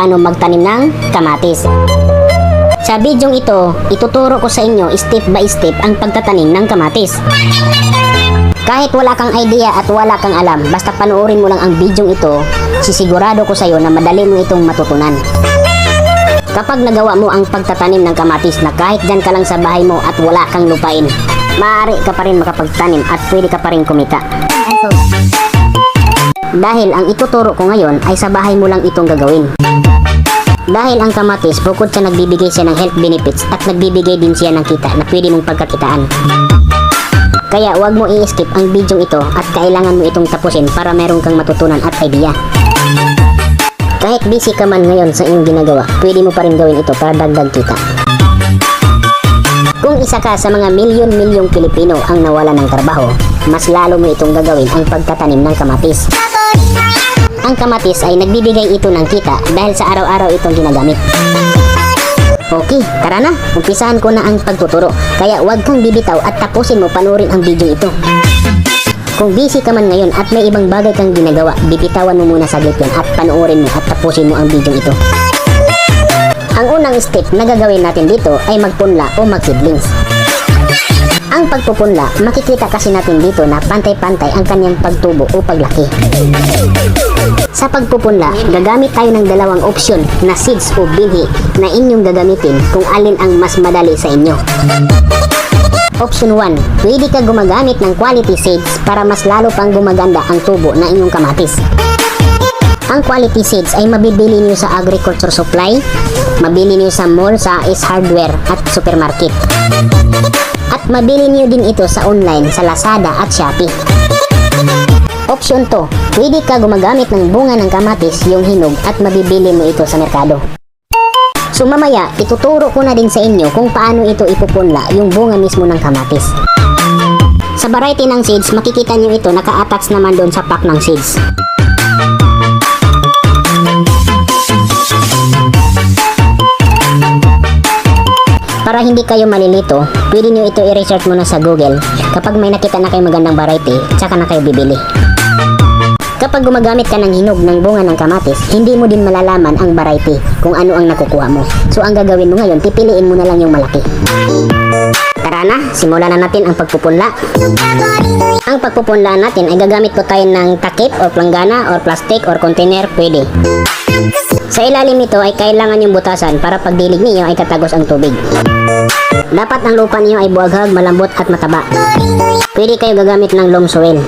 Ano magtanim ng kamatis. Sa bidyong ito, ituturo ko sa inyo step by step ang pagtatanim ng kamatis. Kahit wala kang idea at wala kang alam, basta panoorin mo lang ang bidyong ito, sisigurado ko sa iyo na madali mo itong matutunan. Kapag nagawa mo ang pagtatanim ng kamatis na kahit dyan ka lang sa bahay mo at wala kang lupain, maaari ka pa rin makapagtanim at pwede ka pa rin kumita. Dahil ang ituturo ko ngayon ay sa bahay mo lang itong gagawin. Dahil ang kamatis, bukod sa nagbibigay siya ng health benefits at nagbibigay din siya ng kita na pwede mong pagkakitaan. Kaya huwag mo i-skip ang bidyong ito at kailangan mo itong tapusin para meron kang matutunan at idea. Kahit busy ka man ngayon sa iyong ginagawa, pwede mo pa rin gawin ito para dagdag kita. Kung isa ka sa mga milyon-milyong Pilipino ang nawala ng trabaho, mas lalo mo itong gagawin ang pagtatanim ng kamatis. Ang kamatis ay nagbibigay ito ng kita dahil sa araw-araw itong ginagamit. Okay, tara na, umpisahan ko na ang pagtuturo. Kaya huwag kang bibitaw at tapusin mo panoorin ang video ito. Kung busy ka man ngayon at may ibang bagay kang ginagawa, bibitawan mo muna saglit yan at panoorin mo at tapusin mo ang video ito. Ang unang step na gagawin natin dito ay magpunla o mag-seedlings. Ang pagpupunla, makikita kasi natin dito na pantay-pantay ang kanyang pagtubo o paglaki. Sa pagpupunla, gagamit tayo ng dalawang opsyon na seeds o binhi na inyong gagamitin kung alin ang mas madali sa inyo. Option 1, pwede ka gumagamit ng quality seeds para mas lalo pang gumaganda ang tubo na inyong kamatis. Ang quality seeds ay mabibili niyo sa agriculture supply, mabili niyo sa mall, sa Ace Hardware at supermarket. At mabili niyo din ito sa online sa Lazada at Shopee. Option 2, pwede ka gumagamit ng bunga ng kamatis, yung hinog, at mabibili mo ito sa merkado. So mamaya, ituturo ko na din sa inyo kung paano ito ipupunla yung bunga mismo ng kamatis. Sa variety ng seeds, makikita niyo ito naka-attach naman doon sa pack ng seeds. Para hindi kayo malilito, pwede nyo ito i-research muna sa Google. Kapag may nakita na kayo magandang variety, tsaka na kayo bibili. Kapag gumagamit ka ng hinog ng bunga ng kamatis, hindi mo din malalaman ang variety kung ano ang nakukuha mo. So ang gagawin mo ngayon, pipiliin mo na lang yung malaki. Tara na, simulan na natin ang pagpupunla. Ang pagpupunla natin ay gagamit po tayo ng takip o planggana or plastic or container, pwede. Sa ilalim nito ay kailangan yung butasan para pagdilig niyo ay katagos ang tubig. Dapat ang lupa niyo ay buwaghag, malambot at mataba. Pwede kayo gagamit ng loam soil.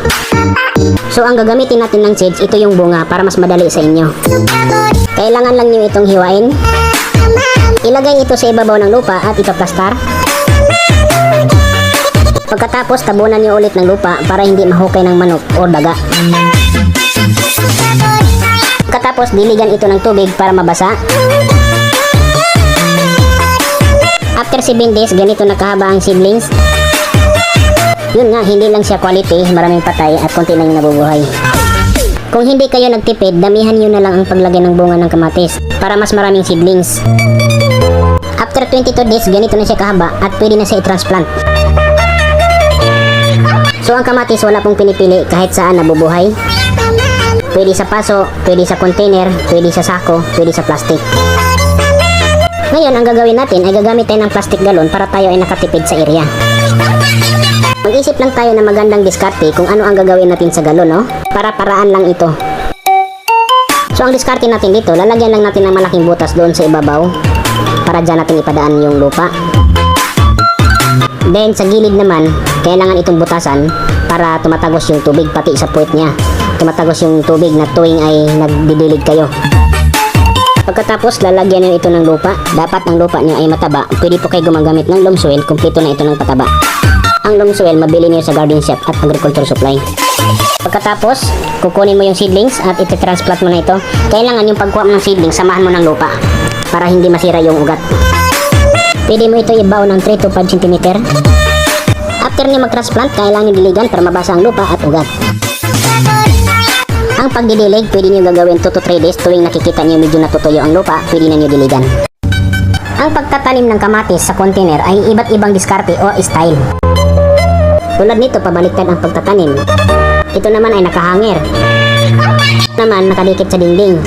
So ang gagamitin natin ng seeds, ito yung bunga para mas madali sa inyo. Kailangan lang niyo itong hiwain. Ilagay ito sa ibabaw ng lupa at ipaplastar. Pagkatapos tabunan niyo ulit ng lupa para hindi mahukay ng manok o daga. Pagkatapos diligan ito ng tubig para mabasa. After 7 days, ganito nakahaba ang seedlings. Yun nga, hindi lang siya quality, maraming patay at konti lang yung nabubuhay. Kung hindi kayo nagtipid, damihan nyo na lang ang paglagay ng bunga ng kamatis para mas maraming seedlings. After 22 days, ganito na siya kahaba at pwede na siya i-transplant. So ang kamatis wala pong pinipili kahit saan nabubuhay. Pwede sa paso, pwede sa container, pwede sa sako, pwede sa plastic. Ngayon, ang gagawin natin ay gagamit tayo ng plastic galon para tayo ay nakatipid sa area. Mag-isip lang tayo na magandang diskarte kung ano ang gagawin natin sa galon, no? Para-paraan lang ito. So, ang diskarte natin dito, lalagyan lang natin ng malaking butas doon sa ibabaw para dyan natin ipadaan yung lupa. Then, sa gilid naman, kailangan itong butasan para tumatagos yung tubig pati sa puwet niya. Tumatagos yung tubig na tuwing ay nagdidilig kayo. Pagkatapos, lalagyan niyo ito ng lupa. Dapat ang lupa niyo ay mataba. Pwede po kayo gumagamit ng loam soil, kumpleto na ito ng pataba. Ang loam soil, mabili niyo sa garden shop at agriculture supply. Pagkatapos, kukunin mo yung seedlings at iti-transplant mo na ito. Kailangan yung pagkuha mo ng seedlings, samahan mo ng lupa para hindi masira yung ugat. Pwede mo ito ibaw ng 3 to 5 cm. After niyo mag-transplant, kailangan niyo diligan para mabasa ang lupa at ugat. Ang pagdidilig, pwede niyo gagawin 2 to 3 days tuwing nakikita niyo medyo natutuyo ang lupa, pwede na niyo diligan. Ang pagtatanim ng kamatis sa container ay iba't ibang diskarte o style. Tulad nito, pabaliktad ang pagtatanim. Ito naman ay nakahanger. Naman nakadikit sa dingding.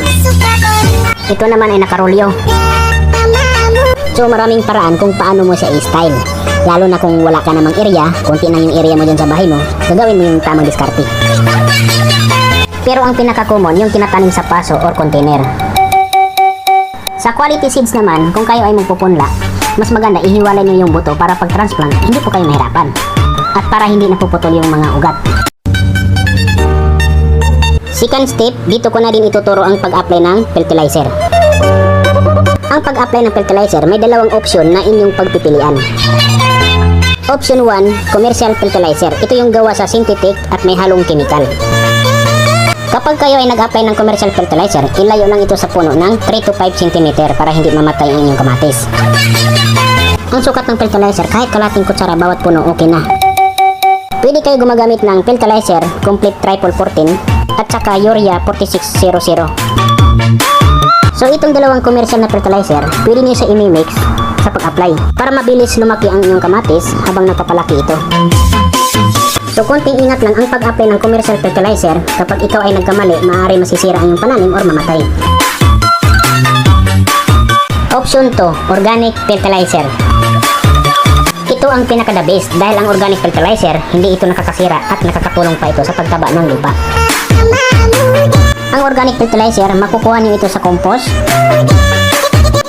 ito naman ay nakarolyo. So maraming paraan kung paano mo siya i-style. Lalo na kung wala ka namang area, konti na yung area mo dyan sa bahay mo, gagawin mo yung tamang diskarte. Pero ang pinaka-common, yung tinatanim sa paso or container. Sa quality seeds naman, kung kayo ay magpupunla, mas maganda ihiwalay nyo yung buto para pag transplant, hindi po kayo mahirapan. At para hindi napuputol yung mga ugat. Second step, dito ko na din ituturo ang pag-apply ng fertilizer. Ang pag-apply ng fertilizer, may dalawang option na inyong pagpipilian. Option 1, commercial fertilizer. Ito yung gawa sa synthetic at may halong chemical. Kapag kayo ay nag-apply ng commercial fertilizer, ilayo lang ito sa puno ng 3 to 5 cm para hindi mamatay ang inyong kamatis. Ang sukat ng fertilizer, kahit kalating kutsara bawat puno, okay na. Pwede kayo gumagamit ng fertilizer, complete triple 14 at saka urea 4600. So itong dalawang commercial na fertilizer, pwede niyo sa imi-mix sa pag-apply para mabilis lumaki ang inyong kamatis habang napapalaki ito. So konting ingat lang ang pag-apply ng commercial fertilizer. Kapag ikaw ay nagkamali, maaari masisira ang iyong pananim or mamatay. Option 2, organic fertilizer. Ito ang pinaka-the best dahil ang organic fertilizer, hindi ito nakakasira at nakakatulong pa ito sa pagtaba ng lupa. Ang organic fertilizer, makukuha niyo ito sa compost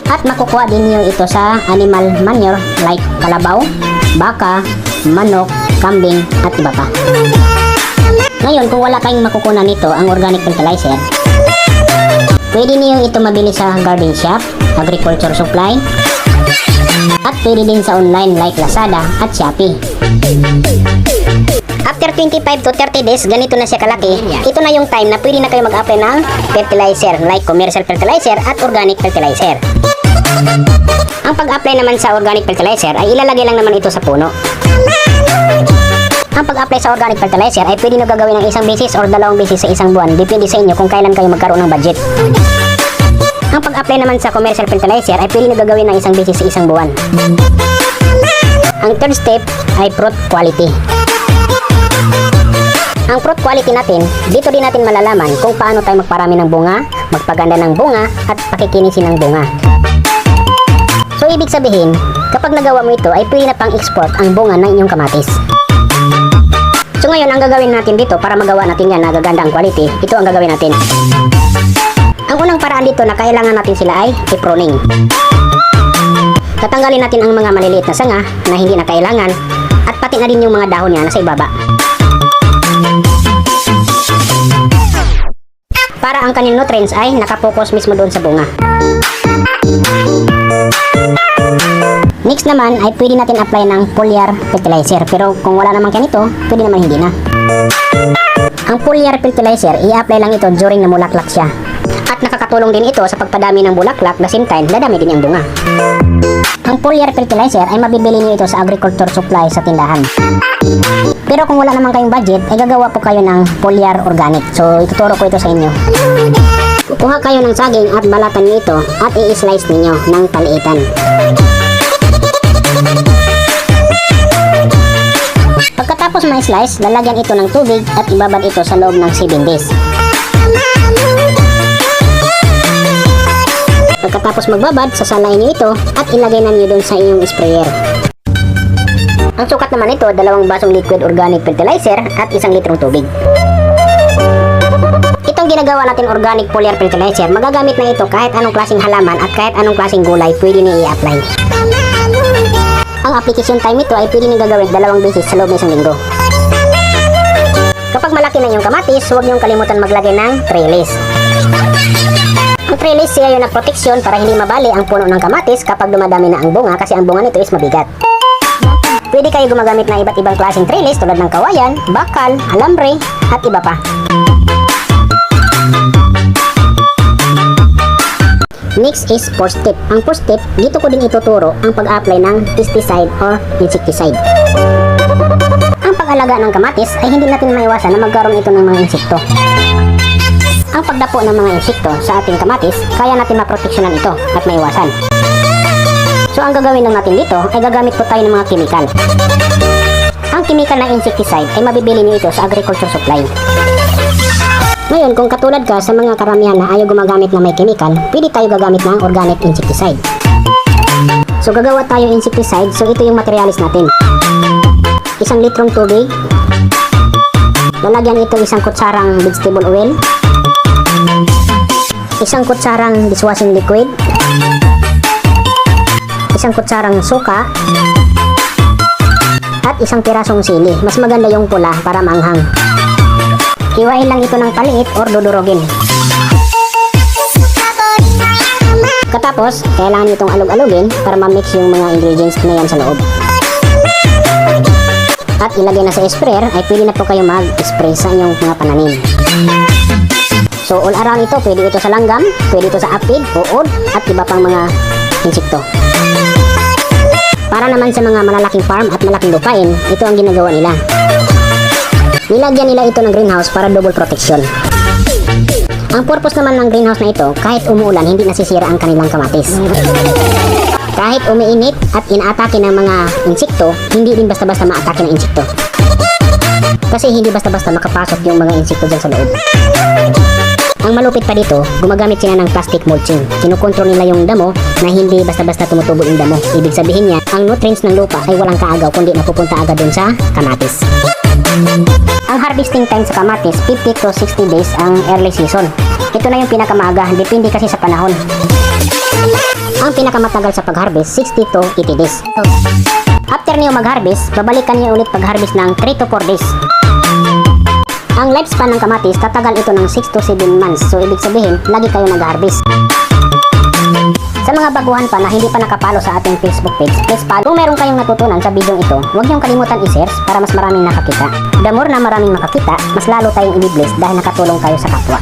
at makukuha din niyo ito sa animal manure like kalabaw, baka, manok, kambing at iba pa. Ngayon, kung wala kayong makukuha nito ang organic fertilizer, pwede niyo ito mabili sa garden shop, agriculture supply, at pwede din sa online like Lazada at Shopee. After 25 to 30 days, ganito na siya kalaki. Ito na yung time na pwede na kayo mag-apply ng fertilizer like commercial fertilizer at organic fertilizer. Ang pag-apply naman sa organic fertilizer ay ilalagay lang naman ito sa puno. Ang pag-apply sa organic fertilizer ay pwede nyo gagawin ng isang beses or dalawang beses sa isang buwan. Depende sa inyo kung kailan kayo magkaroon ng budget. Ang pag-apply naman sa commercial fertilizer ay pwede nyo gagawin ng isang beses sa isang buwan. Ang third step ay fruit quality. Ang fruit quality natin, dito din natin malalaman kung paano tayo magparami ng bunga, magpaganda ng bunga, at pakikinisin ng bunga. So ibig sabihin, kapag nagawa mo ito ay pwede na pang export ang bunga ng inyong kamatis. So ngayon, ang gagawin natin dito para magawa natin yan na gaganda ang quality, ito ang gagawin natin. Ang unang paraan dito na kailangan natin sila ay i-pruning. Tatanggalin natin ang mga maliliit na sanga na hindi na kailangan at pati na din yung mga dahon niya nasa ibaba. Para ang kanyang nutrients ay nakapokus mismo doon sa bunga. Next naman ay pwede natin apply ng foliar fertilizer, pero kung wala naman ganito, pwede naman hindi na. Ang foliar fertilizer, i-apply lang ito during na mulaklak siya. At nakakatulong din ito sa pagpadami ng bulaklak, the same time, dadami din ang bunga. Ang foliar fertilizer ay mabibili niyo ito sa agriculture supply sa tindahan. Pero kung wala naman kayong budget, ay gagawa po kayo ng foliar organic. So, ituturo ko ito sa inyo. Kuha kayo ng saging at balatan niyo ito at i-slice niyo ng paliitan. Pagkatapos ma-slice, lalagyan ito ng tubig at ibabad ito sa loob ng 7 days. Pagkatapos magbabad, sasalain niyo ito at ilagay na niyo doon sa inyong sprayer. Ang sukat naman ito, 2 basong liquid organic fertilizer at 1 litrong tubig. Itong ginagawa natin organic foliar fertilizer, magagamit na ito kahit anong klaseng halaman at kahit anong klaseng gulay pwede niyo i-apply. Ang application time ito ay pwede niyo gagawin 2 beses sa loob ng 1 linggo. Kapag malaki na yung kamatis, huwag niyong kalimutan maglagay ng trellis. Ang trellis siya yung nagproteksyon para hindi mabali ang puno ng kamatis kapag dumadami na ang bunga kasi ang bunga nito is mabigat. Pwede kayo gumagamit ng iba't ibang klaseng trellis tulad ng kawayan, bakal, alambre, at iba pa. Next is fourth step. Ang fourth step, dito ko din ituturo ang pag-apply ng pesticide or insecticide. Ang pag-alaga ng kamatis ay hindi natin maiwasan na magkaroon ito ng mga insekto. Ang pagdapo ng mga insekto sa ating kamatis, kaya natin maproteksyonan ito at maiwasan. So ang gagawin lang natin dito ay gagamit po tayo ng mga chemical. Ang chemical na insecticide ay mabibili niyo ito sa agriculture supply. Ngayon, kung katulad ka sa mga karamihan na ayaw gumagamit na may chemical, pwede tayo gagamit ng organic insecticide. So gagawa tayo insecticide, so ito yung materialis natin. 1 litrong tubig, lalagyan ito 1 kutsarang vegetable oil, 1 kutsarang dishwashing liquid, 1 kutsarang suka, at 1 pirasong sili. Mas maganda yung pula para maanghang. Hiwain lang ito ng paliit or dudurogin. Katapos, kailangan itong alog-alogin para ma-mix yung mga ingredients na yan sa loob. At ilagay na sa sprayer, ay pwede na po kayo mag-spray sa inyong mga pananim. So all around ito, pwede ito sa langgam, pwede ito sa apid, uod, at iba pang mga insekto. Para naman sa mga malalaking farm at malaking lupain, ito ang ginagawa nila. Nilagyan nila ito ng greenhouse para double protection. Ang purpose naman ng greenhouse na ito, kahit umuulan, hindi nasisira ang kanilang kamatis. Kahit umiinit at inaatake ng mga insekto, hindi din basta-basta maatake ng insekto. Kasi hindi basta-basta makapasok yung mga insekto dyan sa loob. Ang malupit pa dito, gumagamit sila ng plastic mulching. Kinukontrol nila yung damo na hindi basta-basta tumutubo yung damo. Ibig sabihin niya, ang nutrients ng lupa ay walang kaagaw kundi napupunta agad dun sa kamatis. Ang harvesting time sa kamatis, 50 to 60 days ang early season. Ito na yung pinakamaaga, depende kasi sa panahon. Ang pinakamatagal sa pag-harvest, 60 to 80 days. After niyo mag-harvest, babalikan niyo ulit pag-harvest ng 3 to 4 days. Ang lifespan ng kamatis, tatagal ito ng 6 to 7 months. So, ibig sabihin, lagi kayo nag-harvest. Sa mga baguhan pa na hindi pa nakapalo sa ating Facebook page, please follow. Kung meron kayong natutunan sa video ito, huwag niyong kalimutan i-share para mas maraming nakakita. The more na maraming makakita, mas lalo tayong i-bless dahil nakatulong kayo sa kapwa.